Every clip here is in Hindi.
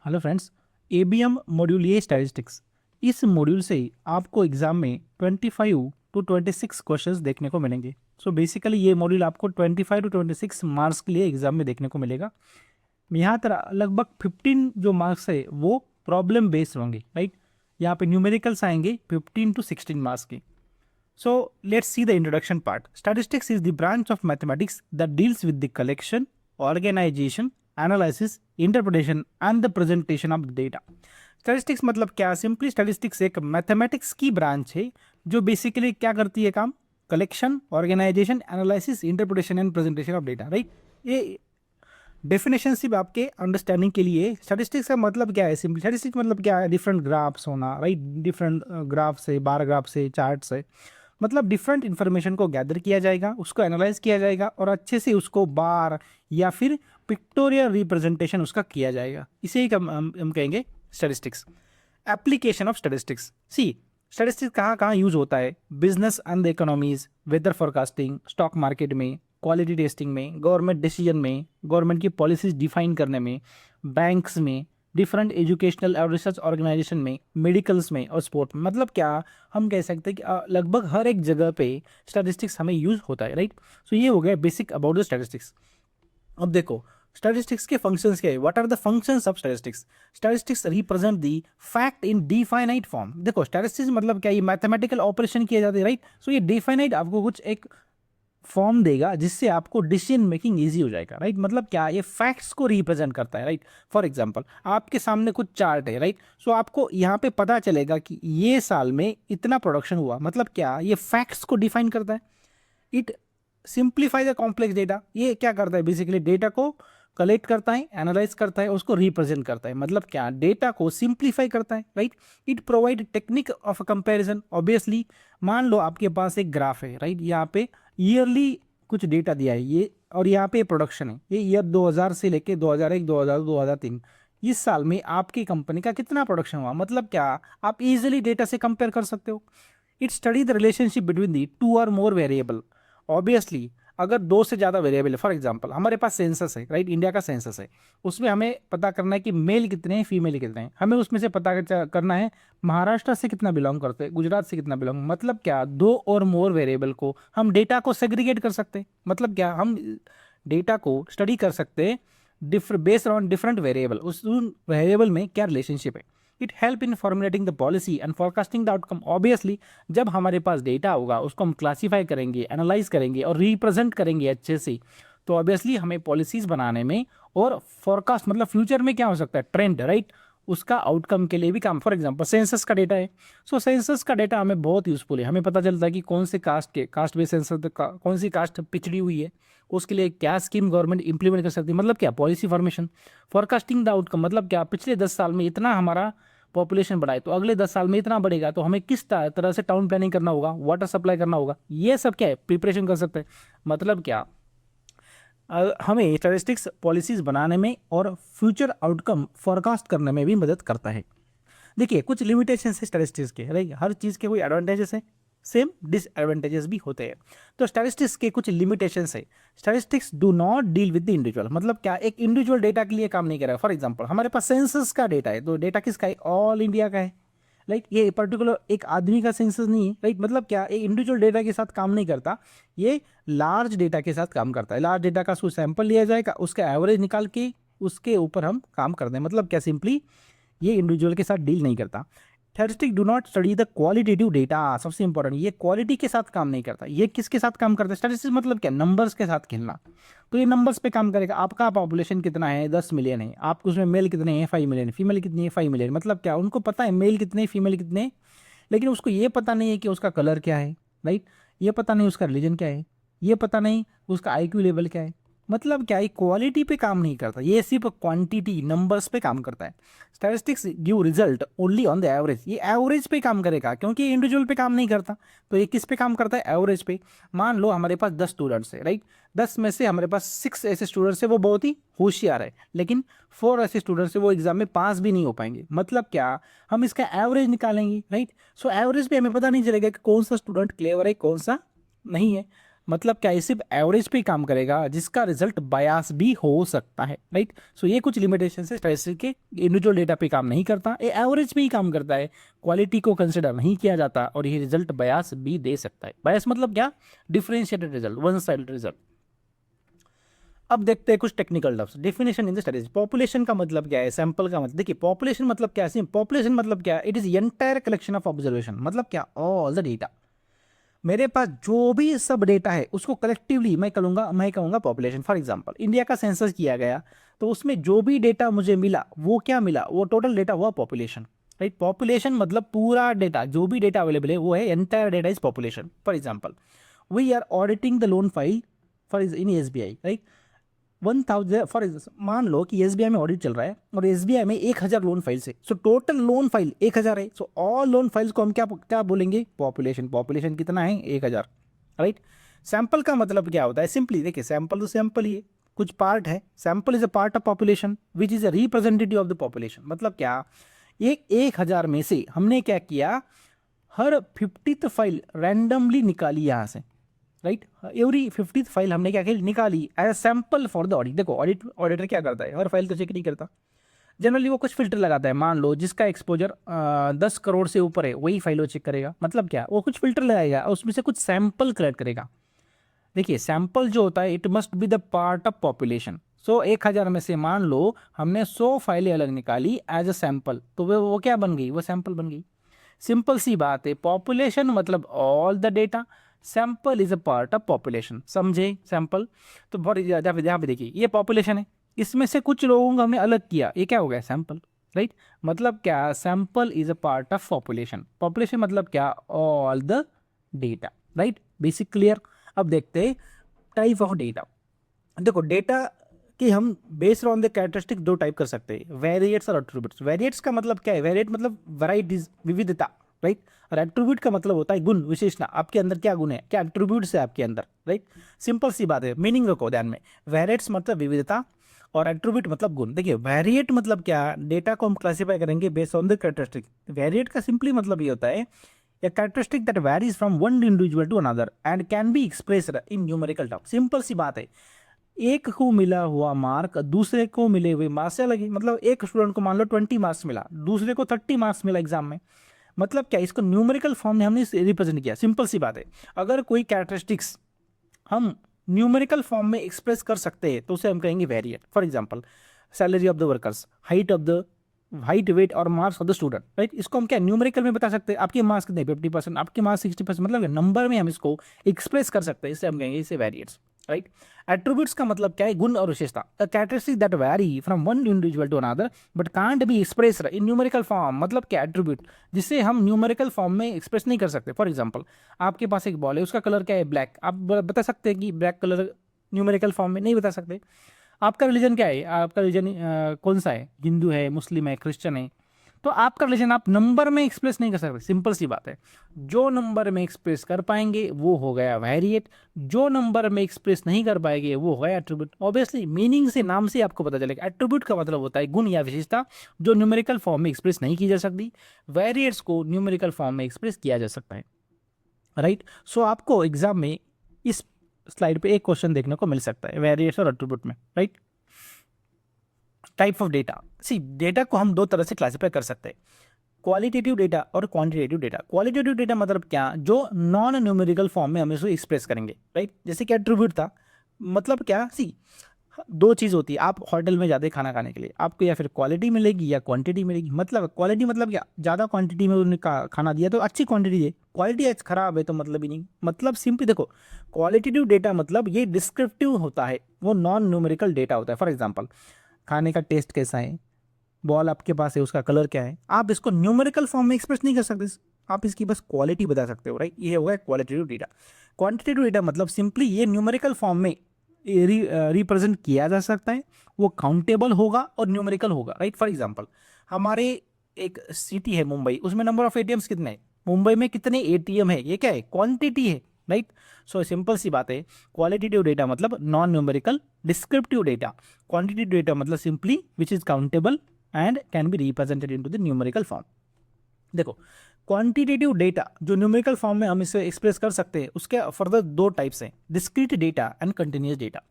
Hello friends. ABM module A statistics. इस मॉड्यूल से आपको एग्जाम में 25 टू 26 क्वेश्चंस देखने को मिलेंगे। सो बेसिकली ये मॉड्यूल आपको 25 टू 26 मार्क्स के लिए एग्जाम में देखने को मिलेगा। यहाँ तरह लगभग 15 जो मार्क्स है वो प्रॉब्लम बेस्ड होंगे, राइट। यहाँ पे न्यूमेरिकल्स आएंगे 15 टू 16 मार्क्स के। So let's see the introduction part. Statistics is the branch of mathematics that deals with the collection, organization, analysis, interpretation and the presentation of the data. Statistics मतलब क्या? Simply statistics एक mathematics की branch है जो basically क्या करती है काम? Collection, organization, analysis, interpretation and presentation of data, right? ये डेफिनेशन सिर्फ आपके अंडरस्टैंडिंग के लिए। स्टैटिस्टिक्स का मतलब क्या है? सिंपल स्टैटिस्टिक्स मतलब क्या है? डिफरेंट ग्राफ्स होना, राइट। डिफरेंट ग्राफ से, बार ग्राफ से, चार्ट से, मतलब डिफरेंट इन्फॉर्मेशन को गैदर किया जाएगा, उसको एनालाइज किया जाएगा और अच्छे से उसको बार या फिर पिक्टोरियल रिप्रेजेंटेशन उसका किया जाएगा। इसे ही हम कहेंगे statistics. Application of statistics. See statistics कहाँ कहाँ यूज होता है? Business and the economies, weather forecasting, stock market में, क्वालिटी टेस्टिंग में, गवर्नमेंट डिसीजन में, गवर्नमेंट की पॉलिसीज डिफाइन करने में, बैंक्स में, डिफरेंट एजुकेशनल और रिसर्च ऑर्गेनाइजेशन में, मेडिकल्स में और स्पोर्ट में। मतलब क्या हम कह सकते हैं कि लगभग हर एक जगह पे स्टैटिस्टिक्स हमें यूज होता है, राइट। सो ये हो गया बेसिक अबाउट द स्टैटिस्टिक्स। अब देखो स्टैटिस्टिक्स के फंक्शंस क्या है? What are the functions of statistics? Statistics represent the fact in definite form. देखो स्टैटिस्टिक्स मतलब क्या? ये मैथमेटिकल ऑपरेशन किए जाते हैं, राइट। सो ये डिफाइनाइट आपको कुछ एक फॉर्म देगा जिससे आपको डिसीजन मेकिंग इजी हो जाएगा, राइट। मतलब क्या? ये फैक्ट्स को रिप्रेजेंट करता है, राइट। फॉर एग्जांपल आपके सामने कुछ चार्ट है, राइट। सो आपको यहाँ पे पता चलेगा कि ये साल में इतना प्रोडक्शन हुआ। मतलब क्या? ये फैक्ट्स को डिफाइन करता है। It simplify the complex data. ये क्या करता है? बेसिकली डेटा को कलेक्ट करता है, एनालाइज करता है, उसको रिप्रेजेंट करता है। मतलब क्या? डेटा को सिंप्लीफाई करता है, right. It provide technique of comparison. Obviously मान लो आपके पास एक ग्राफ है, राइट। यहाँ पे ईयरली कुछ डेटा दिया है ये, और यहाँ पे प्रोडक्शन है। ये ईयर 2000 से लेके 2001, 2002, 2003, इस साल में आपकी कंपनी का कितना प्रोडक्शन हुआ। मतलब क्या? आप इजीली डेटा से कंपेयर कर सकते हो। It study the relationship between the two or more variable. Obviously अगर दो से ज़्यादा वेरिएबल है, फॉर एग्जांपल हमारे पास सेंसस है, राइट। इंडिया का सेंसस है, उसमें हमें पता करना है कि मेल कितने हैं, फीमेल कितने हैं। हमें उसमें से पता करना है महाराष्ट्र से कितना बिलोंग करते हैं, गुजरात से कितना बिलोंग। मतलब क्या? दो और मोर वेरिएबल को हम डेटा को सेग्रीगेट कर सकते हैं। मतलब क्या? हम डेटा को स्टडी कर सकते हैं बेस्ड ऑन डिफरेंट वेरिएबल। उस वेरिएबल में क्या रिलेशनशिप है। It help in formulating the policy and forecasting the outcome. Obviously जब हमारे पास डेटा होगा उसको हम क्लासीफाई करेंगे, एनालाइज करेंगे और रिप्रेजेंट करेंगे अच्छे से, तो ऑब्वियसली हमें पॉलिसीज बनाने में और फॉरकास्ट मतलब फ्यूचर में क्या हो सकता है, ट्रेंड, राइट, उसका आउटकम के लिए भी काम। फॉर एग्जांपल सेंसस का डेटा है। सो सेंसस का डेटा हमें बहुत यूजफुल है। हमें पता चलता है कि कौन से कास्ट बेस्ड सेंसस, कौन सी कास्ट पिछड़ी हुई है, उसके लिए क्या स्कीम गवर्नमेंट इंप्लीमेंट कर सकती है। मतलब क्या? Policy formation. Forecasting the outcome मतलब क्या? पिछले 10 साल में इतना हमारा पॉपुलेशन बढ़ा है तो अगले 10 साल में इतना बढ़ेगा, तो हमें किस तरह से टाउन प्लानिंग करना होगा, वाटर सप्लाई करना होगा, ये सब क्या है? प्रिपरेशन कर सकते हैं। मतलब क्या? हमें स्टैटिस्टिक्स पॉलिसीज बनाने में और फ्यूचर आउटकम फॉरकास्ट करने में भी मदद करता है। देखिए कुछ लिमिटेशंस है स्टैटिस्टिक्स के, राइट। हर चीज़ के कोई एडवांटेजेस है, सेम डिसएडवांटेजेस भी होते हैं। तो स्टैटिस्टिक्स के कुछ लिमिटेशंस है। Statistics do not deal with the individual. मतलब क्या? एक इंडिविजुअल डेटा के लिए काम नहीं करेगा। फॉर एग्जांपल हमारे पास सेंसस का डेटा है, तो डेटा किसका है? ऑल इंडिया का है, राइट। ये पर्टिकुलर एक आदमी का सेंसस नहीं है, राइट। मतलब क्या? एक इंडिविजुअल डेटा के साथ काम नहीं करता, ये लार्ज डेटा के साथ काम करता है। लार्ज डेटा का कुछ सैंपल लिया जाएगा, उसका एवरेज निकाल के उसके ऊपर हम काम करते हैं। मतलब क्या? सिंपली ये इंडिविजुअल के साथ डील नहीं करता। Statistic do not study the qualitative data. सबसे इंपॉर्टेंट, ये क्वालिटी के साथ काम नहीं करता। ये किसके साथ काम करता है? स्टैटिस्टिक्स मतलब क्या? नंबर्स के साथ खेलना। तो ये नंबर्स पे काम करेगा। आपका पॉपुलेशन कितना है? 10 मिलियन है। आपको उसमें मेल कितने हैं? 5 मिलियन। फीमेल कितनी है? 5 मिलियन। मतलब क्या? उनको पता है मेल कितने, फीमेल कितने, लेकिन उसको ये पता नहीं है कि उसका कलर क्या है, राइट। ये पता नहीं उसका रिलीजन क्या है, ये पता नहीं उसका आईक्यू लेवल क्या है। मतलब क्या? ये क्वालिटी पे काम नहीं करता, ये सिर्फ क्वांटिटी, नंबर्स पे काम करता है। Statistics give result only on the average. ये एवरेज पे काम करेगा क्योंकि ये इंडिविजुअल पे काम नहीं करता। तो ये किस पे काम करता है? एवरेज पे। मान लो हमारे पास 10 स्टूडेंट्स है, राइट। 10 में से हमारे पास 6 ऐसे स्टूडेंट्स है वो बहुत ही होशियार है, लेकिन 4 ऐसे स्टूडेंट्स है वो एग्जाम में पास भी नहीं हो पाएंगे। मतलब क्या? हम इसका एवरेज निकालेंगे, राइट। सो एवरेज पे हमें पता नहीं चलेगा कि कौन सा स्टूडेंट क्लेवर है, कौन सा नहीं है। मतलब क्या, ये सिर्फ एवरेज पे ही काम करेगा जिसका रिजल्ट बायास भी हो सकता है, राइट। सो ये कुछ लिमिटेशन है स्टैटिस्टिक्स के, इंडिविजुअल डेटा पे काम नहीं करता, ये एवरेज पे ही काम करता है, क्वालिटी को कंसिडर नहीं किया जाता और ये रिजल्ट बायास भी दे सकता है। बायास मतलब क्या, differentiated result, one sided result. अब देखते हैं कुछ technical terms, definition in the statistics. Population का मतलब क्या है, सैंपल का मतलब, देखिए पॉपुलेशन मतलब क्या है, पॉपुलेशन मतलब क्या, it is entire collection of observation, मतलब क्या, ऑल द डेटा, मेरे पास जो भी सब डेटा है उसको कलेक्टिवली मैं कहूँगा पॉपुलेशन। फॉर एग्जांपल इंडिया का सेंसस किया गया तो उसमें जो भी डेटा मुझे मिला वो क्या मिला, वो टोटल डेटा हुआ पॉपुलेशन, राइट। पॉपुलेशन मतलब पूरा डेटा, जो भी डेटा अवेलेबल है वो है, entire data is population. For example we are auditing the loan file for in SBI, right. 1000 for मान लो कि एसबीआई में ऑडिट चल रहा है और एसबीआई में 1000 लोन फाइल्स है, सो टोटल लोन फाइल 1000 है, सो ऑल लोन फाइल्स को हम क्या क्या बोलेंगे, पॉपुलेशन। पॉपुलेशन कितना है, 1000, राइट। सैंपल का मतलब क्या होता है, सिंपली देखिए सैंपल तो सैंपल ही है, कुछ पार्ट है, sample is a part of population which is a representative of the population. मतलब क्या, 1000 में से हमने क्या किया, हर 50th फाइल रैंडमली निकाली यहाँ से, राइट। एवरी 50th फाइल हमने क्या की, निकाली as a sample for the audit. देखो ऑडिटर क्या करता है, हर फाइल को चेक नहीं करता, जनरली वो कुछ फिल्टर लगाता है। मान लो जिसका एक्सपोजर 10 करोड़ से ऊपर है वही फाइल वो चेक करेगा। मतलब क्या, वो कुछ फिल्टर लगाएगा और उसमें से कुछ सैंपल कलेक्ट करेगा। देखिए सैंपल जो होता है it must be the part of population. So 1000 में से मान लो हमने 100 फाइलें अलग निकाली एज अ सैंपल, तो वो क्या बन गई, वो सैंपल बन गई। सिंपल सी बात है, पॉपुलेशन मतलब all the data, sample is a part of population, समझे। सैंपल तो बहुत यहाँ पे देखिए ये पॉपुलेशन है, इसमें से कुछ लोगों को हमने अलग किया, ये क्या हो गया, सैंपल, राइट। मतलब क्या, sample is a part of population. Population मतलब क्या, all the data, right. Basic clear. अब देखते हैं टाइप ऑफ डेटा। देखो डेटा कि हम बेस्ड ऑन द कैरेक्टरिस्टिक दो टाइप कर सकते हैं, वेरिएट्स और एट्रीब्यूट्स। वेरिएट्स का मतलब क्या है, वेरिएट मतलब वैराइटीज, विविधता, राइट। और एट्रीब्यूट का मतलब होता है गुण, विशेषता, आपके अंदर क्या गुण है, क्या एट्रीब्यूट्स है आपके अंदर, राइट। सिंपल सी बात है, मीनिंग रखो ध्यान में, वेरिएट्स मतलब विविधता और एट्रीब्यूट मतलब गुण। देखिए वेरिएट मतलब क्या, डेटा को हम क्लासीफाई करेंगे based on the characteristic. Variate का सिंपली मतलब ये होता है a characteristic that varies from one individual to another and can be expressed in numerical terms। Simple सी बात है, एक को मिला हुआ मार्क दूसरे को मिले हुए मार्क्स से अलग है। मतलब एक स्टूडेंट को मान लो 20 मार्क्स मिला, दूसरे को 30 मार्क्स मिला एग्जाम में। मतलब क्या, इसको न्यूमेरिकल फॉर्म में हमने रिप्रेजेंट किया। सिंपल सी बात है, अगर कोई कैरेक्टरिस्टिक्स हम न्यूमेरिकल फॉर्म में एक्सप्रेस कर सकते हैं तो उसे हम कहेंगे variate. For example salary of the workers, height weight और marks of the student, right. इसको हम क्या न्यूमेरिकल में बता सकते हैं, आपके मार्क्स कितने, 50%, आपके मार्क्स 60%, मतलब नंबर में हम इसको एक्सप्रेस कर सकते हैं, इससे हम कहेंगे इसे वेरिएट्स, राइट। एट्रीब्यूट्स का मतलब क्या है, गुण और विशेषता, a characteristic that vary from one individual to another but can't be expressed in numerical form. मतलब क्या, एट्रीब्यूट जिसे हम न्यूमेरिकल फॉर्म में एक्सप्रेस नहीं कर सकते। फॉर एग्जांपल आपके पास एक बॉल है, उसका कलर क्या है, ब्लैक, आप बता सकते हैं कि ब्लैक कलर न्यूमेरिकल फॉर्म में नहीं बता सकते। आपका रिलीजन क्या है, आपका रिलीजन कौन सा है, हिंदू है, मुस्लिम है, क्रिश्चियन है, तो आपका रिलीजन आप नंबर में एक्सप्रेस नहीं कर सकते। सिंपल सी बात है, जो नंबर में एक्सप्रेस कर पाएंगे वो हो गया वेरिएट, जो नंबर में एक्सप्रेस नहीं कर पाएंगे वो हो गया एट्रीब्यूट। ऑब्वियसली मीनिंग से, नाम से आपको पता चलेगा, एट्रीब्यूट का मतलब होता है गुण या विशेषता जो न्यूमेरिकल फॉर्म में एक्सप्रेस नहीं की जा सकती, वेरिएट्स को न्यूमेरिकल फॉर्म में एक्सप्रेस किया जा सकता है, राइट। सो आपको एग्जाम में इस स्लाइड पे एक क्वेश्चन देखने को मिल सकता है वेरिएट्स और एट्रीब्यूट में, right. Type of data, see data को हम दो तरह से क्लासिफाई कर सकते हैं, क्वालिटेटिव डेटा और क्वांटिटेटिव डेटा। क्वालिटेटिव डेटा मतलब क्या, जो नॉन न्यूमेरिकल फॉर्म में हम इसको एक्सप्रेस करेंगे, राइट। जैसे कि एट्रीब्यूट था, मतलब क्या, सी दो चीज़ होती है, आप होटल में जाते खाना खाने के लिए, आपको या फिर क्वालिटी मिलेगी या क्वांटिटी मिलेगी। मतलब क्वालिटी मतलब क्या, ज़्यादा क्वांटिटी में उन्होंने खाना दिया तो अच्छी क्वांटिटी दे, क्वालिटी आज खराब है तो मतलब ही नहीं। मतलब सिंपली देखो, क्वालिटेटिव डेटा मतलब ये डिस्क्रिप्टिव होता है, वो नॉन न्यूमेरिकल डेटा होता है। फॉर एग्जाम्पल खाने का टेस्ट कैसा है, बॉल आपके पास है उसका कलर क्या है, आप इसको न्यूमेरिकल फॉर्म में एक्सप्रेस नहीं कर सकते, आप इसकी बस क्वालिटी बता सकते हो, राइट। ये होगा क्वालिटेटिव डेटा। क्वांटिटेटिव डेटा मतलब सिंपली ये न्यूमेरिकल फॉर्म में रिप्रेजेंट किया जा सकता है, वो काउंटेबल होगा और न्यूमेरिकल होगा, राइट। फॉर एग्जांपल हमारे एक सिटी है मुंबई, उसमें नंबर ऑफ एटीएम्स कितने हैं, मुंबई में कितने एटीएम है, ये क्या है, क्वांटिटी है, राइट। सो सिंपल सी बात है, क्वालिटेटिव डेटा मतलब non numerical, descriptive data, quantitative data मतलब simply which is countable and can be represented into the numerical form. देखो क्वांटिटेटिव डेटा जो न्यूमेरिकल फॉर्म में हम इसे एक्सप्रेस कर सकते हैं, उसके फर्दर दो टाइप्स हैं, discrete data and continuous data.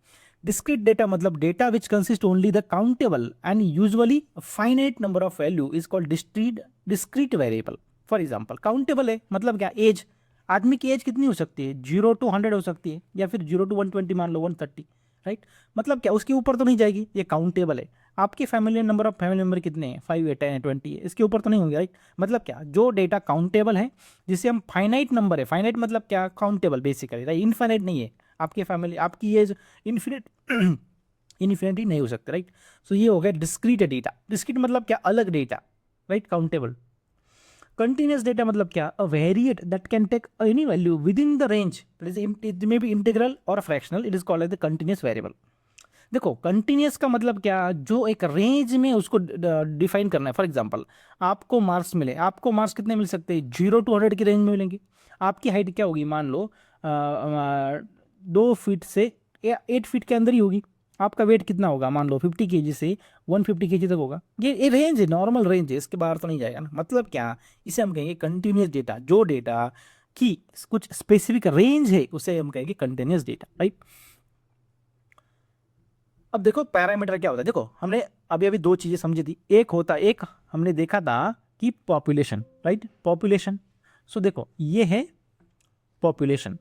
Discrete data मतलब data which consist only the countable and usually finite number of value is called discrete variable. For example countable है मतलब क्या, एज, आदमी की एज कितनी हो सकती है, 0 to 100 हो सकती है, या फिर 0 to 120 मान लो 130, राइट। मतलब क्या, उसके ऊपर तो नहीं जाएगी, ये काउंटेबल है। आपके family number of family member कितने हैं, 5 है, 10 है, 20 है, इसके ऊपर तो नहीं होंगे, राइट। मतलब क्या, जो डेटा काउंटेबल है, जिसे हम फाइनाइट नंबर है, फाइनाइट मतलब क्या, काउंटेबल बेसिकली, राइट, इनफाइनाइट नहीं है। आपकी फैमिली, आपकी एज इन्फिनिट इन्फिनिटी नहीं हो सकता, राइट। सो ये हो गया डिस्क्रीट डेटा। डिस्क्रीट मतलब क्या, अलग data, right, countable. Continuous data मतलब क्या, a variate that can take any value within the range, it may be integral और fractional, it is called as the continuous variable. देखो कंटिन्यूस का मतलब क्या, जो एक रेंज में उसको डिफाइन करना है। फॉर एग्जांपल आपको मार्क्स मिले, आपको मार्क्स कितने मिल सकते हैं, 0 to 100 की रेंज में मिलेंगे। आपकी हाइट क्या होगी, मान लो 2 फीट से 8 फीट के अंदर ही होगी। आपका वेट कितना होगा, मान लो 50 kg से 150 kg तक होगा। ये रेंज है, नॉर्मल रेंज है, इसके बाहर तो नहीं जाएगा ना। मतलब क्या, इसे हम कहेंगे कंटिन्यूस डेटा। जो डेटा की कुछ स्पेसिफिक रेंज है उसे हम कहेंगे कंटिन्यूस डेटा, राइट। अब देखो पैरामीटर क्या होता है। देखो हमने अभी अभी दो चीजें समझी थी। एक हमने देखा था कि पॉपुलेशन, राइट, पॉपुलेशन। सो देखो ये है पॉपुलेशन।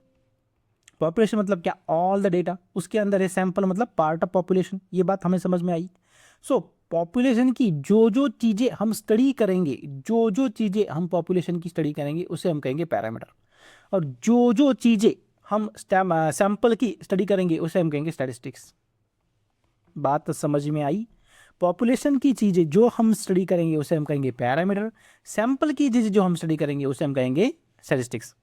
पॉपुलेशन मतलब क्या, ऑल द डेटा, उसके अंदर है सैंपल मतलब पार्ट ऑफ पॉपुलेशन। ये बात हमें समझ में आई। सो पॉपुलेशन की जो जो चीजें हम स्टडी करेंगे, जो जो चीजें हम पॉपुलेशन की स्टडी करेंगे उसे हम कहेंगे पैरामीटर। और जो जो चीजें हम सैंपल की स्टडी करेंगे उसे हम कहेंगे स्टैटिस्टिक्स। बात समझ में आई। पॉपुलेशन की चीज़ें जो हम स्टडी करेंगे उसे हम कहेंगे पैरामीटर। सैंपल की चीज़ें जो हम स्टडी करेंगे उसे हम कहेंगे statistics.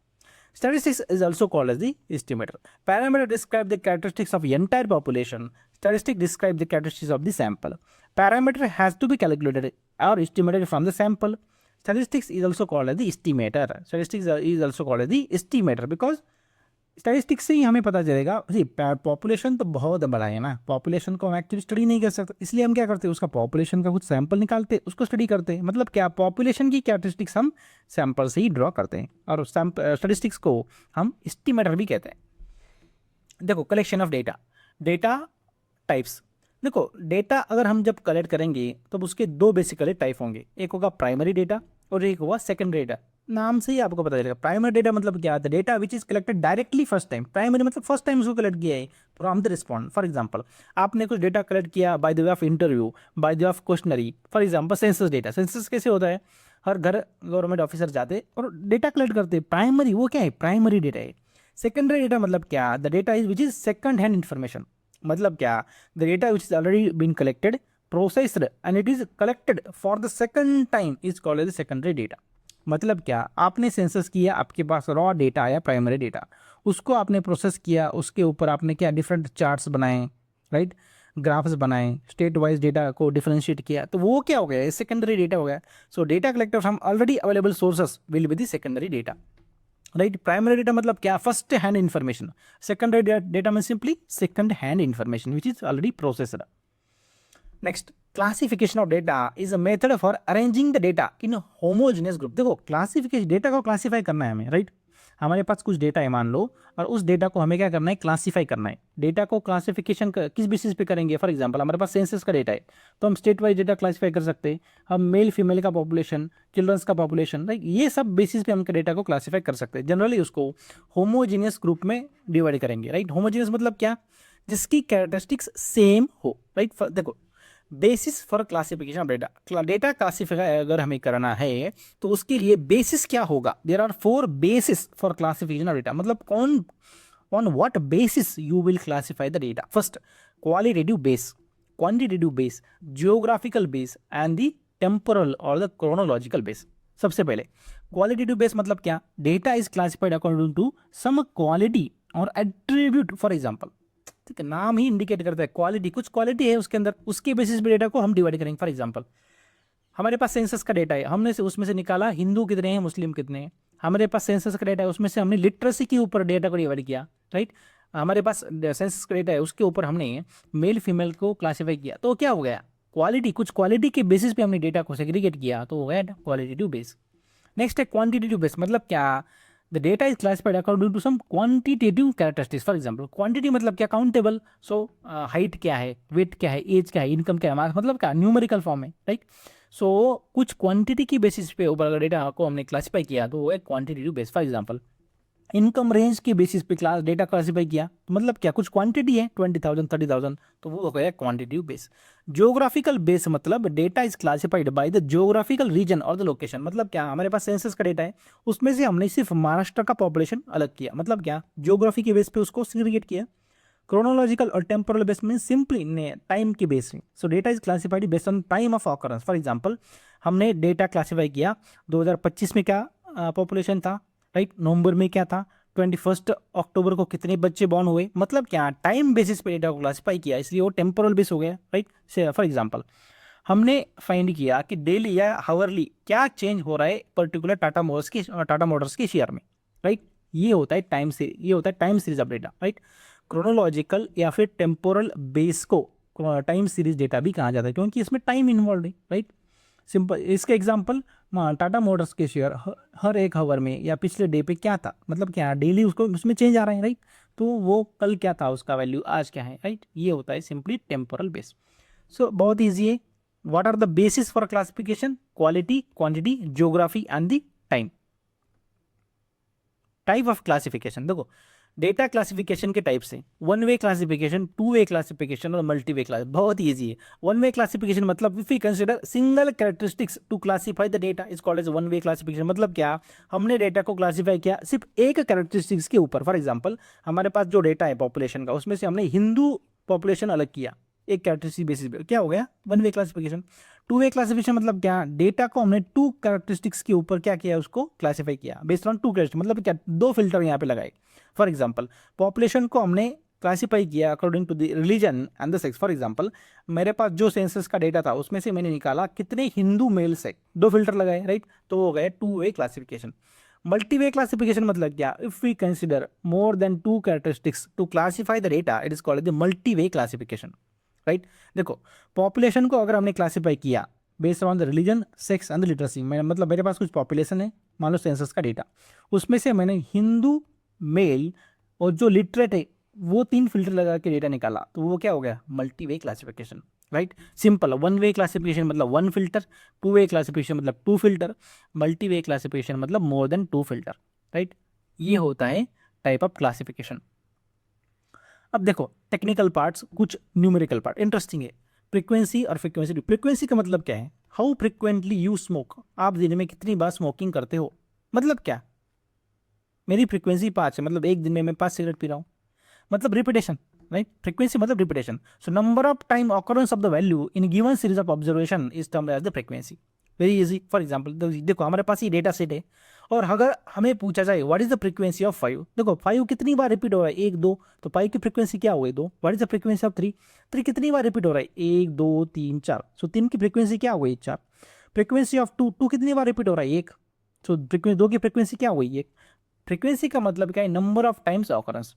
Statistics is also called as the estimator. Parameter describe the characteristics of entire population. Statistics describe the characteristics of the sample. Parameter has to be calculated or estimated from the sample. Statistics is also called as the estimator. Statistics is also called as the estimator because statistics से ही हमें पता चलेगा। जी पॉपुलेशन तो बहुत बड़ा है ना, पॉपुलेशन को हम एक्चुअली स्टडी नहीं कर सकते, इसलिए हम क्या करते हैं, उसका पॉपुलेशन का कुछ सैंपल निकालते हैं, उसको स्टडी करते हैं। मतलब क्या, पॉपुलेशन की कैरेक्टरिस्टिक्स हम सैंपल से ही ड्रॉ करते हैं, और स्टैटिस्टिक्स को हम एस्टिमेटर भी कहते हैं। देखो collection of data, data types. देखो डेटा अगर हम जब कलेक्ट करेंगे तो उसके दो बेसिकली टाइप होंगे, एक होगा प्राइमरी डेटा और एक होगा सेकेंडरी डेटा। नाम से ही आपको पता चलेगा। प्राइमरी डेटा मतलब क्या होता है, data which is collected directly first time. Primary मतलब फर्स्ट टाइम उसको कलेक्ट किया है from the respond. For example आपने कुछ डेटा कलेक्ट किया by the way of interview, by the way of questionnaire. For example census data, census कैसे होता है, हर घर गवर्नमेंट ऑफिसर जाते और डेटा कलेक्ट करते। प्राइमरी वो क्या है, प्राइमरी डेटा है। सेकेंडरी डेटा मतलब क्या, the data is which is second hand information. मतलब क्या, the data which is already been collected, processed and it is collected for the second time is called as secondary data. मतलब क्या, आपने सेंसस किया, आपके पास रॉ डेटा आया प्राइमरी डेटा, उसको आपने प्रोसेस किया, उसके ऊपर आपने क्या डिफरेंट चार्ट्स बनाए, राइट, ग्राफ्स बनाए, स्टेट वाइज डेटा को डिफरेंशिएट किया, तो वो क्या हो गया, सेकेंडरी डेटा हो गया। So data collected from already available sources will be the secondary data, right. Primary data मतलब क्या, first hand information. Secondary data में simply second hand information which is already processed. Next, classification of data is a method for arranging the data in homogeneous group. देखो क्लासिफिकेशन, डेटा को क्लासीफाई करना है हमें, राइट। हमारे पास कुछ डेटा है मान लो, और उस डेटा को हमें क्या करना है, क्लासीफाई करना है। डेटा को क्लासिफिकेशन किस बेसिस पे करेंगे, फॉर एग्जांपल हमारे पास सेंसस का डेटा है तो हम स्टेट वाइज डेटा क्लासीफाई कर सकते हैं। हम मेल फीमेल का पॉपुलेशन, चिल्ड्रंस का पॉपुलेशन, राइट, ये सब बेसिस पे हम डेटा को क्लासीफाई कर सकते हैं। जनरली उसको होमोजीनियस ग्रुप में डिवाइड करेंगे, राइट। होमोजीनियस मतलब क्या, जिसकी कैरेक्टरिस्टिक्स सेम हो, राइट। देखो basis for classification of data, data classify अगर हमें करना है तो उसके लिए बेसिस क्या होगा, there are 4 basis for classification of data. मतलब कौन, on what basis you will classify the data. First qualitative base, quantitative base, geographical base and the temporal or the chronological base. सबसे पहले क्वालिटेटिव बेस मतलब क्या, data is classified according to some quality or attribute. For example, ठीक है, नाम ही इंडिकेट करता है क्वालिटी, कुछ क्वालिटी है उसके अंदर, उसके बेसिस पे डेटा को हम डिवाइड करेंगे। फॉर एग्जांपल हमारे पास सेंसस का डेटा है, हमने से उसमें से निकाला हिंदू कितने हैं, मुस्लिम कितने हैं। हमारे पास सेंसस का डेटा है, उसमें से हमने लिटरेसी के ऊपर डेटा को डिवाइड किया, राइट। हमारे पास सेंसस का डेटा है, उसके ऊपर हमने मेल फीमेल को क्लासीफाई किया, तो क्या हो गया, क्वालिटी, कुछ क्वालिटी के बेसिस पे हमने डेटा को सेग्रीगेट किया, तो हो गया क्वालिटेटिव बेस। नेक्स्ट है क्वांटिटेटिव बेस, मतलब क्या, the data is classified according to some quantitative characteristics. For example quantity मतलब क्या, काउंटेबल, सो हाइट क्या है, वेट क्या है, एज क्या है, इनकम क्या है, मार्क्स मतलब क्या, न्यूमेरिकल फॉर्म है, राइट। सो कुछ क्वांटिटी की बेसिस पे ऊपर अगर डेटा को हमने क्लासीफाई किया तो वो है quantitative base. For example income range के बेसिस पे क्लास डेटा क्लासीफाई किया तो मतलब क्या, कुछ क्वांटिटी है 20,000 30,000, तो वो हो गया क्वांटिटेटिव बेस। ज्योग्राफिकल बेस मतलब data is classified by the geographical region or the location, मतलब क्या, हमारे पास सेंसस का डेटा है, उसमें से हमने सिर्फ महाराष्ट्र का पॉपुलेशन अलग किया, मतलब क्या, ज्योग्राफी के बेस पे उसको सेग्रीगेट किया। क्रोनोलॉजिकल और टेम्पोरल बेस में सिंपली टाइम के बेस में, सो data is classified based on time of occurrence. For example हमने डेटा क्लासिफाई किया 2025 में क्या पॉपुलेशन था, राइट, नवंबर में क्या था, 21 अक्टूबर को कितने बच्चे बॉर्न हुए, मतलब क्या, टाइम बेसिस पे डेटा को क्लासिफाई किया, इसलिए वो टेम्पोरल बेस हो गया, राइट। फॉर एग्जांपल हमने फाइंड किया कि डेली या हावरली क्या चेंज हो रहा है पर्टिकुलर टाटा मोटर्स के शेयर में, राइट। ये होता है टाइम से, ये होता है time series of data, right. Chronological या फिर टेम्पोरल बेस को टाइम सीरीज डेटा भी कहा जाता है क्योंकि इसमें टाइम इन्वॉल्व है, राइट। सिंपल इसके एग्जांपल, टाटा मोटर्स के शेयर हर एक हावर में या पिछले डे पे क्या था, मतलब क्या, डेली उसको उसमें चेंज आ रहा है, राइट। तो वो कल क्या था उसका वैल्यू आज क्या है, राइट। ये होता है सिंपली टेम्पोरल बेस। सो बहुत ईजी है। What are the basis for classification, quality, quantity, geography and the time. Type of classification देखो, डेटा क्लासिफिकेशन के टाइप से one way classification, two way classification और मल्टी वे क्लास, बहुत ईजी है। वन वे क्लासिफिकेशन मतलब if we consider single characteristics to classify the data is called as one way classification, मतलब क्या, हमने डेटा को क्लासिफाई किया सिर्फ एक कैरेक्टरिस्टिक्स के ऊपर। फॉर एग्जाम्पल हमारे पास जो डेटा है पॉपुलेशन का, उसमें से हमने हिंदू पॉपुलेशन अलग किया एक कैरेक्टरिस्टिक बेसिस पे, क्या हो गया, one way classification. Two way classification मतलब क्या, डेटा को हमने टू कैरेक्टरिस्टिक्स के ऊपर क्या किया, उसको क्लासिफाई किया बेस्ड ऑन टू कैरेक्टरिस्टिक, मतलब क्या, दो फिल्टर यहाँ पे लगाए। फॉर एग्जाम्पल पॉपुलेशन को हमने क्लासिफाई किया according to the religion and the sex. For example मेरे पास जो सेंसस का डेटा था उसमें से मैंने निकाला कितने हिंदू मेल्स है, दो फिल्टर लगाए, राइट, तो हो गए two way classification. Multi way classification मतलब क्या, if we consider more than two characteristics to classify the data it is called the multi way classification, right. देखो पॉपुलेशन को अगर हमने क्लासिफाई किया based on the religion, sex and literacy, मतलब मेरे पास कुछ पॉपुलेशन है, मान लो सेंसस का डेटा, उसमें से मैंने हिंदू मेल और जो लिटरेट है वो तीन फिल्टर लगा के डेटा निकाला, तो वो क्या हो गया, multi way classification, right. Simple one way classification मतलब one filter, two way classification मतलब two filter, multi way classification मतलब more than two filter, right. ये होता है टाइप ऑफ क्लासिफिकेशन। अब देखो टेक्निकल पार्ट्स, कुछ न्यूमेरिकल पार्ट इंटरेस्टिंग है। फ्रीक्वेंसी और फ्रीक्वेंसी, फ्रीक्वेंसी का मतलब क्या है, हाउ फ्रीक्वेंटली यू स्मोक, आप दिन में कितनी बार स्मोकिंग करते हो, मतलब क्या, मेरी फ्रीक्वेंसी 5 है, मतलब एक दिन में मैं 5 सिगरेट पी रहा हूँ, मतलब रिपीटेशन, राइट। फ्रीक्वेंसी मतलब repetition, so number of time occurrence of the value in given series of observation is termed as the frequency. Very easy. For example देखो हमारे पास ये डेटा सेट है और अगर हमें पूछा जाए what is the frequency of 5, देखो 5 कितनी बार रिपीट हो रहा है, 1 2, तो 5 की फ्रीक्वेंसी क्या हो गई 2। What is the frequency of 3, 3 कितनी बार रिपीट हो रहा है, 1 2 3 4, सो 3 की फ्रीक्वेंसी क्या हो गई 4। फ्रीक्वेंसी ऑफ 2, 2 कितनी बार रिपीट हो रहा है 1, सो फ्रीक्वेंसी 2 की फ्रीक्वेंसी क्या हो गई 1। फ्रीक्वेंसी का मतलब क्या है, number of times occurrence,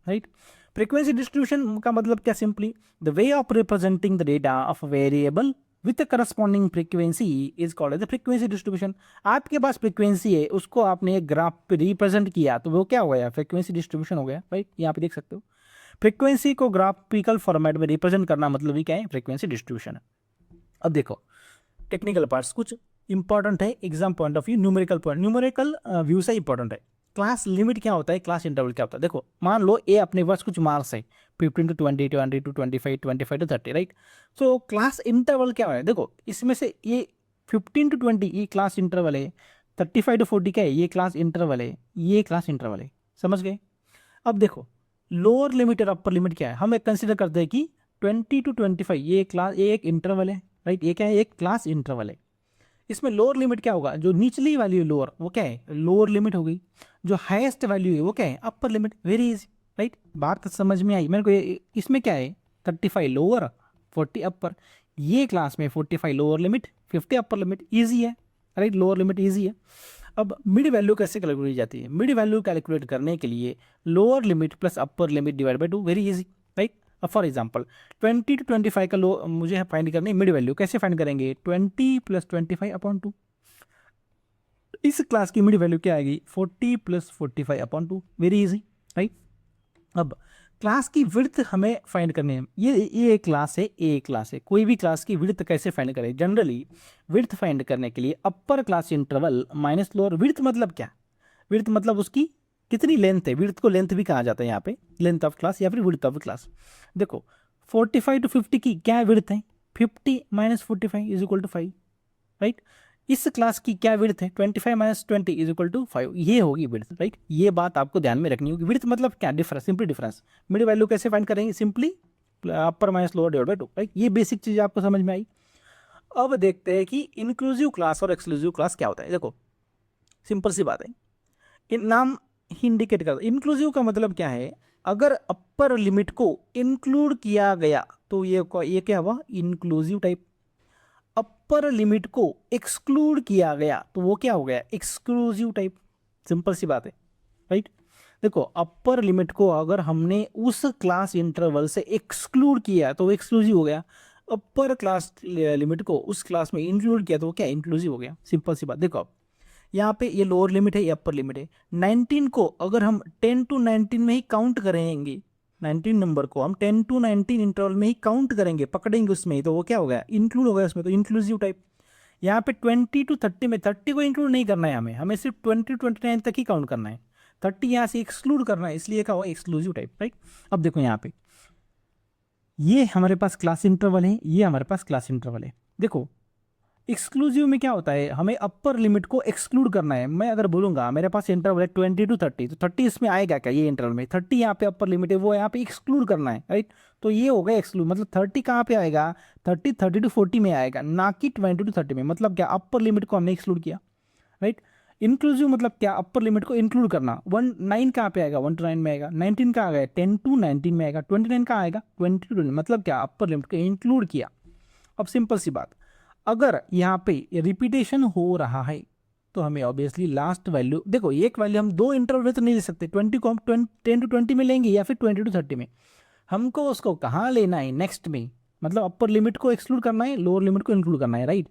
right. Frequency distribution का मतलब क्या, simply the way of representing the data of variable with corresponding frequency is called as frequency distribution. आपके पास फ्रीक्वेंसी है, उसको आपने एक ग्राफ पे रिप्रेजेंट किया तो वो क्या हो गया, फ्रीक्वेंसी डिस्ट्रीब्यूशन हो गया, राइट। यहाँ पे देख सकते हो फ्रीक्वेंसी को ग्राफिकल फॉर्मेट में रिप्रेजेंट करना मतलब ही क्या है, फ्रीक्वेंसी डिस्ट्रीब्यूशन है। अब देखो टेक्निकल पार्ट्स कुछ इंपॉर्टेंट है exam point of view, numerical point, numerical view से इंपॉर्टेंट है। क्लास लिमिट क्या होता है, क्लास इंटरवल क्या होता है, देखो मान लो ए अपने पास कुछ मार्क्स है 15 to 20, 20 to 25, 25 to 30, right. So class interval क्या है, देखो इसमें से ये 15 to 20 ये क्लास इंटरवल है, 35 to 40 क्या है, ये क्लास इंटरवल है, ये क्लास इंटरवल है, समझ गए। अब देखो लोअर लिमिट और अपर लिमिट क्या है, हम एक कंसिडर करते हैं कि 20 to 25 ये क्लास, ये एक इंटरवल है, राइट, ये क्या है, एक क्लास इंटरवल है। इसमें लोअर लिमिट क्या होगा, जो निचली वैल्यू है लोअर वो क्या है, लोअर लिमिट हो गई, जो हाईएस्ट वैल्यू है वो क्या है, upper limit. Very easy, right, बात समझ में आई मेरे को। इसमें क्या है 35 लोअर 40 अपर, ये क्लास में 45 lower limit 50 upper limit, easy है, राइट, लोअर लिमिट ईजी है। अब मिड वैल्यू कैसे कैलकुलेट की जाती है, मिड वैल्यू कैलकुलेट करने के लिए lower limit plus upper limit divide by 2, very easy, right. अब फॉर एग्जांपल 20 to 25 का लो मुझे फाइंड करनी है मिड वैल्यू, कैसे फाइंड करेंगे, 20 + 25/2, इस क्लास की मिड वैल्यू क्या आएगी 40 प्लस 45/2, वेरी इजी, राइट। अब क्लास की विड्थ हमें फाइंड करनी है। ये एक क्लास है, ए क्लास है, कोई भी क्लास की विड्थ कैसे फाइंड करें? जनरली विड्थ फाइंड करने के लिए upper class interval minus lower. Width मतलब क्या? विड्थ मतलब उसकी कितनी लेंथ है। विड्थ को लेंथ भी कहा जाता है यहाँ पे, लेंथ ऑफ क्लास या फिर विड्थ ऑफ क्लास। देखो 45 to 50 की क्या विड्थ है? 50 minus 45 is equal to 5, right. इस क्लास की क्या विड्थ है? 25 माइनस 20 इज इक्वल टू 5, ये होगी विड्थ, राइट। ये बात आपको ध्यान में रखनी होगी। विड्थ मतलब क्या? Difference, simply difference. Mid value कैसे फाइंड करेंगे? Simply upper minus lower divide by 2, right. ये बेसिक चीज आपको समझ में आई। अब देखते हैं कि इंक्लूसिव क्लास और एक्सक्लूसिव क्लास क्या होता है। देखो सिंपल सी बात है, इन नाम ही इंडिकेट करता है। इंक्लूसिव का मतलब क्या है? अगर अपर लिमिट को इंक्लूड किया गया तो ये क्या हुआ? Inclusive type. अपर लिमिट को एक्सक्लूड किया गया तो वो क्या हो गया? Exclusive type. सिंपल सी बात है, राइट। देखो अपर लिमिट को अगर हमने उस क्लास इंटरवल से एक्सक्लूड किया तो वो एक्सक्लूसिव हो गया। अपर क्लास लिमिट को उस क्लास में इंक्लूड किया तो वो क्या? इंक्लूसिव हो गया। सिंपल सी बात। देखो अब यहाँ पे ये लोअर लिमिट है, ये अपर लिमिट है। 19 को अगर हम 10 to 19 में ही काउंट करेंगे, 19 नंबर को हम 10 to 19 इंटरवल में ही काउंट करेंगे, पकड़ेंगे उसमें ही, तो वो क्या हो गया? इंक्लूड हो गया उसमें, तो इंक्लूसिव टाइप। यहाँ पे 20 to 30 में 30 को इंक्लूड नहीं करना है हमें सिर्फ 20 to 29 तक ही काउंट करना है। 30 यहाँ से एक्सक्लूड करना है, इसलिए क्या हुआ? Exclusive type, right. अब देखो यहाँ पे ये हमारे पास क्लास इंटरवल है, ये हमारे पास क्लास इंटरवल है। देखो एक्सक्लूसिव में क्या होता है? हमें अपर लिमिट को एक्सक्लूड करना है। मैं अगर बोलूंगा मेरे पास इंटरवल है 20 to 30, तो 30 इसमें आएगा क्या? ये इंटरवल में 30 यहाँ पे अपर लिमिट है, वो यहाँ पे एक्सक्लूड करना है, राइट। तो ये हो गया एक्सक्लूड। मतलब 30 कहाँ पे आएगा? 30 to 40 में आएगा, ना कि 20 to 30 में। मतलब क्या? अपर लिमिट को हमने एक्सक्लूड किया, राइट। इंक्लूसिव मतलब क्या? अपर लिमिट को इंक्लूड करना। 9 कहाँ पे आएगा? 1 to 9 में आएगा। 19 कहाँ आ गया? 10 to 19 में आएगा। 29 कहाँ आएगा? 20 to 20। मतलब क्या? अपर लिमिट को इंक्लूड किया। अब सिंपल सी बात, अगर यहाँ पे रिपीटेशन हो रहा है तो हमें ऑब्वियसली लास्ट वैल्यू, देखो एक वैल्यू हम दो इंटरवल में तो नहीं ले सकते। 20 को हम 10 to 20 में लेंगे या फिर 20 to 30 में। हमको उसको कहाँ लेना है? नेक्स्ट में। मतलब अपर लिमिट को एक्सक्लूड करना है, लोअर लिमिट को इंक्लूड करना है, राइट।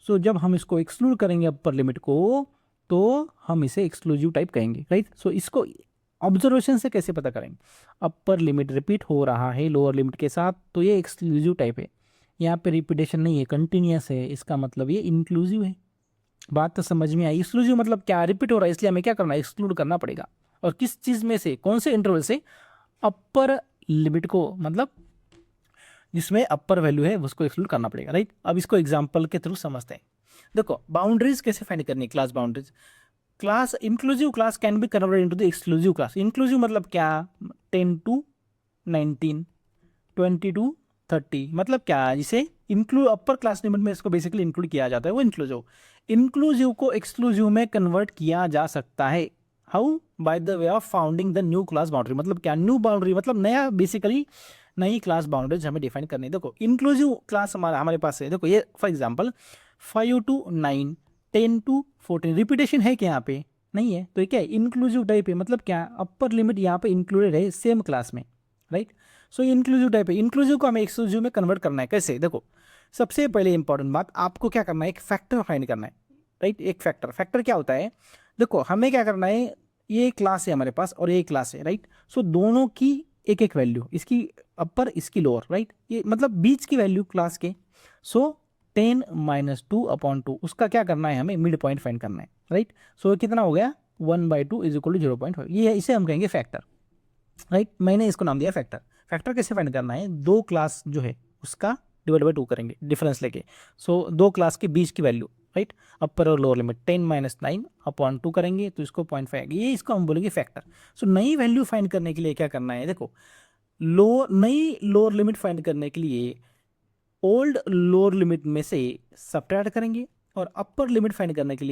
सो जब हम इसको एक्सक्लूड करेंगे अपर लिमिट को तो हम इसे एक्सक्लूसिव टाइप कहेंगे, राइट। सो इसको ऑब्जर्वेशन से कैसे पता करेंगे? अपर लिमिट रिपीट हो रहा है लोअर लिमिट के साथ तो ये एक्सक्लूसिव टाइप है। यहाँ पे रिपीटेशन नहीं है, कंटिन्यूस है, इसका मतलब ये इंक्लूसिव है। बात तो समझ में आई। एक्सक्लूसिव मतलब क्या? रिपीट हो रहा है, इसलिए हमें क्या करना है? एक्सक्लूड करना पड़ेगा। और किस चीज में से? कौन से इंटरवल से? अपर लिमिट को, मतलब जिसमें अपर वैल्यू है उसको एक्सक्लूड करना पड़ेगा, राइट। अब इसको एग्जाम्पल के थ्रू समझते हैं। देखो बाउंड्रीज कैसे फाइंड करनी है? Class boundaries. Class inclusive class can be converted into the exclusive class. Inclusive मतलब क्या? 10 to 19, 20 to 30। मतलब क्या? जिसे इंक्लूड अपर क्लास लिमिट में इसको बेसिकली इंक्लूड किया जाता है, वो इंक्लूसिव। इंक्लूसिव को एक्सक्लूसिव में कन्वर्ट किया जा सकता है। How? By the way of founding the new class boundary. मतलब क्या? न्यू बाउंड्री मतलब नया, बेसिकली नई क्लास बाउंड्रीज हमें डिफाइन करनी है। देखो इंक्लूसिव क्लास हमारे पास है। देखो ये for example 5 to 9, 10 to 14। Repetition है क्या यहाँ पे? नहीं है, तो ये क्या है? इंक्लूसिव टाइप है। मतलब क्या? अपर लिमिट यहाँ पे इंक्लूडेड है सेम क्लास में, राइट। सो इंक्लूसिव टाइप है। इंक्लूसिव को हमें एक्सक्लूसिव में कन्वर्ट करना है। कैसे? देखो सबसे पहले इंपॉर्टेंट बात, आपको क्या करना है? एक फैक्टर फाइंड करना है, राइट। एक फैक्टर क्या होता है? देखो हमें क्या करना है, ये क्लास है हमारे पास और ये क्लास है, राइट। सो दोनों की एक एक वैल्यू, इसकी अपर इसकी लोअर, राइट। ये मतलब बीच की वैल्यू क्लास के। सो 10 - 2/2 उसका क्या करना है? हमें मिड पॉइंट फाइंड करना है, राइट। सो कितना हो गया? 1/2 इज इक्वल टू 0.5। ये इसे हम कहेंगे फैक्टर, राइट। मैंने इसको नाम दिया फैक्टर। फैक्टर कैसे फाइंड करना है? दो क्लास जो है उसका डिवाइड बाय 2 करेंगे, डिफरेंस लेके। सो दो क्लास के बीच की वैल्यू, राइट। अपर और लोअर लिमिट 10 - 9/2 करेंगे तो इसको 0.5 आएगा। ये इसको हम बोलेंगे फैक्टर। सो नई वैल्यू फाइंड करने के लिए क्या करना है? देखो नई लोअर लिमिट फाइंड करने के लिए ओल्ड लोअर लिमिट में से सब्ट्रैक्ट करेंगे और अपर लिमिट फाइंड करने के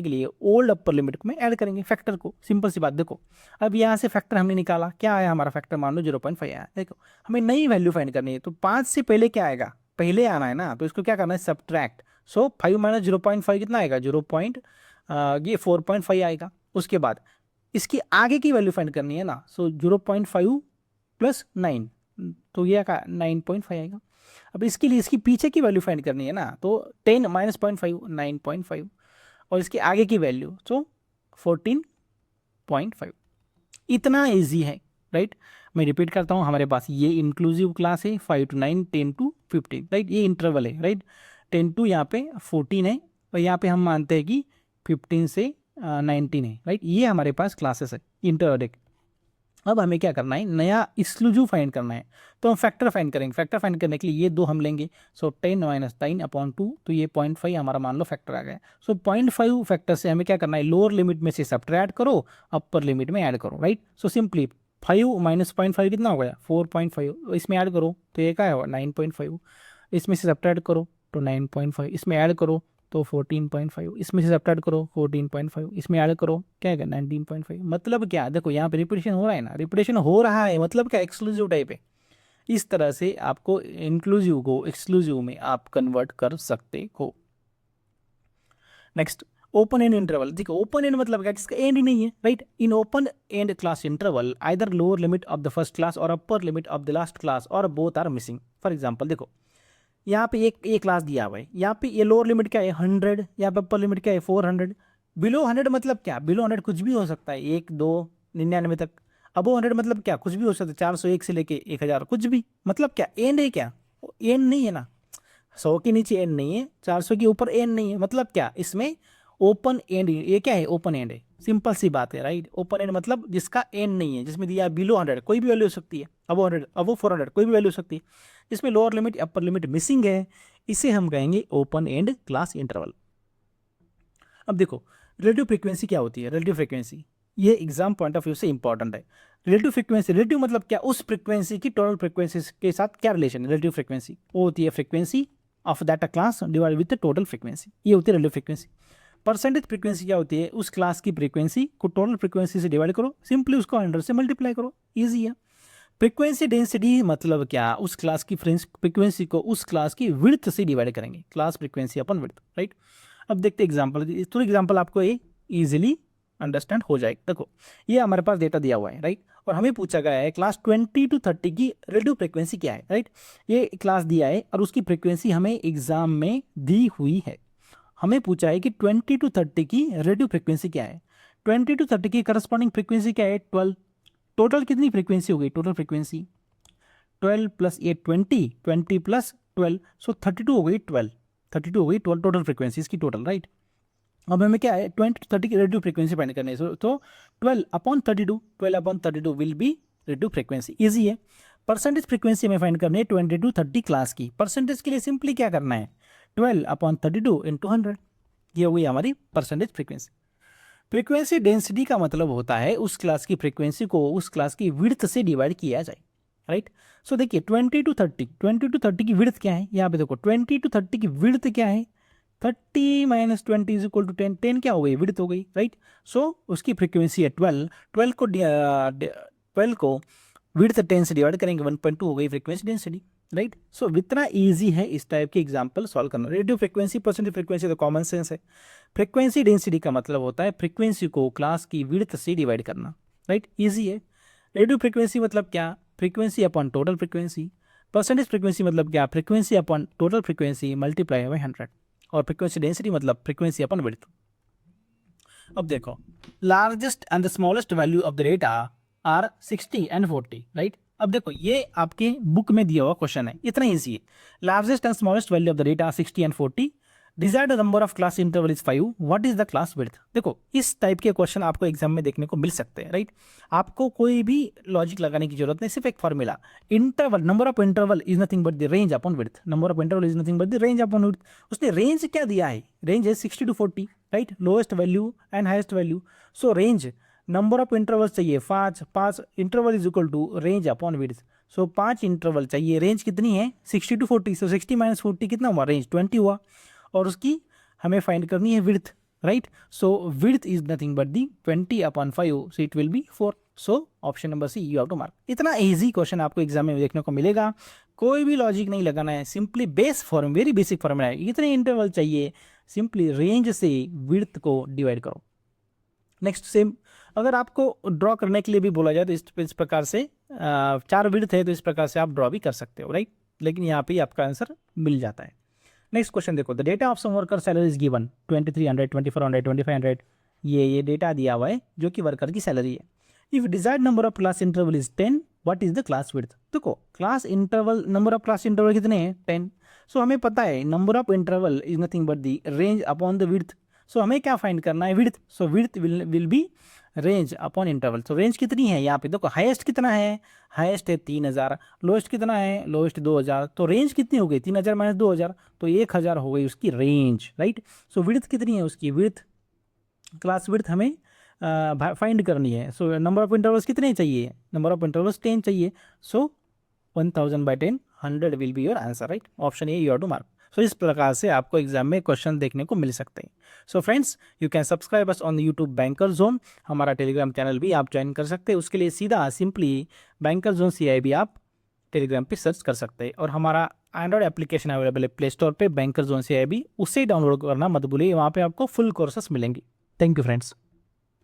लिए ओल्ड अपर लिमिट में ऐड करेंगे फैक्टर को। सिंपल सी बात। देखो अब यहाँ से फैक्टर हमने निकाला, क्या आया हमारा फैक्टर? मान लो 0.5 आया। देखो हमें नई वैल्यू फाइंड करनी है तो 5 से पहले क्या आएगा? पहले आना है ना, तो इसको क्या करना है? सब्ट्रैक्ट। सो 5 - 0.5 कितना आएगा? 4.5 आएगा। उसके बाद इसकी आगे की वैल्यू फाइंड करनी है ना, सो 0.5 + 9 तो ये का 9.5 आएगा। अब इसके लिए इसकी पीछे की वैल्यू फाइंड करनी है ना, तो 10 - 0.5 9.5। और इसके आगे की वैल्यू तो 14.5। इतना ईजी है, राइट। मैं रिपीट करता हूँ, हमारे पास ये इंक्लूसिव क्लास है 5 to 9, 10 to 15, राइट। ये इंटरवल है, राइट। 10 to यहाँ पे 14 है और यहाँ पे हम मानते हैं कि 15 से 19 है, राइट। ये हमारे पास क्लासेस है इंटरवल। अब हमें क्या करना है, नया एक्सक्लूसिव फाइंड करना है, तो हम फैक्टर फाइंड करेंगे। फैक्टर फाइंड करने के लिए ये दो हम लेंगे। सो 10 - 9/2, तो ये 0.5 हमारा मान लो फैक्टर आ गया। सो 0.5 फैक्टर से हमें क्या करना है, लोअर लिमिट में से सब्ट्रैक्ट करो, अपर लिमिट में ऐड करो, राइट। सो सिंपली 5 - 0.5 कितना हो गया, 4.5। इसमें ऐड करो तो ये क्या है 9.5। इसमें से सब्ट्रैक्ट करो तो 9.5, इसमें ऐड करो तो 14.5, इसमें से सब्ट्रैक्ट करो 14.5, इसमें ऐड करो क्या है 19.5। मतलब क्या, देखो यहाँ पे रिपीटेशन हो रहा है ना, रिपीटेशन हो रहा है मतलब क्या, एक्सक्लूसिव टाइप है। इस तरह से आपको इंक्लूसिव को एक्सक्लूसिव में आप कन्वर्ट कर सकते हो। Next, open end interval. देखो ओपन एंड मतलब क्या, जिसका एंड ही नहीं है, right. In open end class interval either lower limit of the first class और upper limit of the last class और both are missing. For example देखो, यहाँ पे एक क्लास दिया हुआ है, यहाँ पे ये लोअर लिमिट क्या है 100, यहाँ पे अपर लिमिट क्या है 400। बिलो 100 मतलब क्या, बिलो 100 कुछ भी हो सकता है, 1, 2, 99 तक। अबो 100 मतलब क्या, कुछ भी हो सकता है, 401 से लेके 1000 कुछ भी। मतलब क्या, एंड है क्या, एंड नहीं है ना। 100 के नीचे एंड नहीं है, 400 के ऊपर एंड नहीं है। मतलब क्या, इसमें ओपन एंड, ये क्या है ओपन एंड है। सिंपल सी बात है, राइट। ओपन एंड मतलब जिसका एंड नहीं है, जिसमें दिया बिलो 100 कोई भी वैल्यू हो सकती है, अबो 100 अबो 400 कोई भी वैल्यू हो सकती है। इसमें lower limit upper limit missing है, इसे हम कहेंगे ओपन एंड क्लास इंटरवल। अब देखो रिलेटिव फ्रीक्वेंसी क्या होती है। रिलेटिव फ्रीक्वेंसी ये एग्जाम पॉइंट ऑफ व्यू से इंपॉर्टेंट है। रिलेटिव फ्रीक्वेंसी, रिलेटिव मतलब क्या, उस फ्रीक्वेंसी की टोटल फ्रीक्वेंसी के साथ क्या रिलेशन है। रिलेटिव फ्रीक्वेंसी वो होती है frequency of that class divide with the total frequency, ये होती है रिलेटिव फ्रीक्वेंसी। परसेंटेज फ्रीक्वेंसी क्या होती है, उस क्लास की फ्रीक्वेंसी को टोटल फ्रीक्वेंसी से डिवाइड करो, सिंपली उसको 100 से मल्टीप्लाई करो, ईजी है। फ्रीक्वेंसी डेंसिटी मतलब क्या, उस क्लास की फ्रीक्वेंसी को उस क्लास की विड्थ से डिवाइड करेंगे, क्लास फ्रीक्वेंसी अपन विड्थ, राइट। अब देखते एग्जांपल, तो एग्जांपल आपको ये इजीली अंडरस्टैंड हो जाएगा। देखो ये हमारे पास डेटा दिया हुआ है, राइट। और हमें पूछा गया है क्लास 20 to 30 की रिलेटिव फ्रीक्वेंसी क्या है, राइट। ये क्लास दिया है और उसकी फ्रीक्वेंसी हमें एग्जाम में दी हुई है। हमें पूछा है कि 20 to 30 की रिलेटिव फ्रीक्वेंसी क्या है। 20 to 30 की करस्पॉन्डिंग फ्रीक्वेंसी क्या है 12। टोटल कितनी फ्रीक्वेंसी हो गई, टोटल फ्रीक्वेंसी 12 + 8 20, 20 + 12 सो 32 हो गई, 32 हो गई टोटल फ्रीक्वेंसी इसकी टोटल, राइट। अब हमें क्या है 20 to 30 की रिलेटिव फ्रीक्वेंसी फाइंड करनी है। तो 12/32 will be relative frequency, easy है। परसेंटेज फ्रीक्वेंसी हमें फाइंड करनी है 20 to 30 क्लास की। परसेंटेज के लिए सिंपली क्या करना है 12/32 × 100, ये हो गई हमारी परसेंटेज फ्रीक्वेंसी। फ्रीक्वेंसी डेंसिटी का मतलब होता है उस क्लास की फ्रीक्वेंसी को उस क्लास की विड्थ से डिवाइड किया जाए, राइट। सो देखिए 20 to 30 की विड्थ क्या है, यहाँ पे देखो 20 to 30 की विड्थ क्या है 30 - 20 = 10, 10 क्या हो गई विड्थ हो गई, राइट। सो उसकी फ्रीक्वेंसी है 12 को 12 को विड्थ 10 से डिवाइड करेंगे 1.2 हो गई फ्रीक्वेंसी डेंसिटी, राइट। सो इतना ईजी है इस टाइप के एग्जाम्पल सॉल्व करना। रेडियो फ्रीक्वेंसी परसेंटेज फ्रीक्वेंसी तो कॉमन सेंस है। फ्रीक्वेंसी डेंसिटी का मतलब होता है फ्रीक्वेंसी को क्लास की विड्थ से डिवाइड करना, राइट, ईजी है। रेडियो फ्रीक्वेंसी मतलब क्या, frequency upon total frequency. Percentage frequency मतलब क्या, frequency upon total frequency multiply by 100। और फ्रीक्वेंसी डेंसिटी मतलब फ्रीक्वेंसी अपॉन विड्थ। अब देखो largest and the smallest value of the data are 60 and 40, right. अब देखो ये आपके बुक में दिया हुआ क्वेश्चन है, इतना ईजी है। Largest and smallest value of the data 60 and 40, desired number of class interval is 5, what is the class width. देखो इस टाइप के क्वेश्चन आपको एग्जाम में देखने को मिल सकते हैं, राइट। आपको कोई भी लॉजिक लगाने की जरूरत नहीं, सिर्फ एक formula, interval number of interval is nothing but the range upon width. Number of interval is nothing but the range upon width. उसने रेंज क्या दिया है, रेंज है 60 to 40, right, lowest value and highest value. So range number of interval चाहिए 5 interval is equal to range upon width. So 5 interval चाहिए, रेंज कितनी है 60 to 40, सो 60 - 40 कितना हुआ, रेंज 20 हुआ। और उसकी हमें फाइंड करनी है width, right. So width is nothing but the 20/5, so it will be 4। So option number C you have to mark. इतना इजी क्वेश्चन आपको एग्जाम में देखने को मिलेगा, कोई भी लॉजिक नहीं लगाना है, simply base form, very basic formula है, इतने इंटरवल चाहिए, सिंपली रेंज से विड्थ को डिवाइड करो। नेक्स्ट सेम, अगर आपको ड्रॉ करने के लिए भी बोला जाए तो इस प्रकार से 4 विड्थ है तो इस प्रकार से आप ड्रॉ भी कर सकते हो, राइट। लेकिन यहाँ पे आपका आंसर मिल जाता है। नेक्स्ट क्वेश्चन देखो, the data of some worker salary is given 2300, 2400, 2500, ये डेटा दिया हुआ है जो कि वर्कर की सैलरी है। If desired number of class interval is 10, what is the class width? देखो class interval, number of class interval कितने हैं? 10। सो हमें पता है number of interval is nothing but the range upon the width. So हमें क्या फाइंड करना है? Width. So width will be range upon interval. So range कितनी है यहाँ पे? देखो हाईएस्ट कितना है? हाईएस्ट है 3000, लोएस्ट कितना है? लोएस्ट 2000। तो रेंज कितनी हो गई? 3000 माइनस 2000, तो 1000 हो गई उसकी रेंज, राइट। सो विड्थ कितनी है उसकी? विड्थ, क्लास विड्थ हमें फाइंड करनी है। सो नंबर ऑफ इंटरवल्स कितने चाहिए? नंबर ऑफ इंटरवल्स 10 चाहिए। So 1000/10, 100 will be your answer, right. Option A you are to mark. So इस प्रकार से आपको एग्जाम में क्वेश्चन देखने को मिल सकते हैं। So friends, you can subscribe us on YouTube banker zone. हमारा टेलीग्राम चैनल भी आप ज्वाइन कर सकते हैं। उसके लिए सीधा सिंपली बैंकर जोन CIB आप टेलीग्राम पे सर्च कर सकते हैं। और हमारा एंड्रॉयड एप्लीकेशन अवेलेबल है प्ले स्टोर पे, बैंकर जोन CIB, उसे डाउनलोड करना मत भूलिए। वहाँ पे आपको फुल कोर्सेस मिलेंगे। Thank you friends.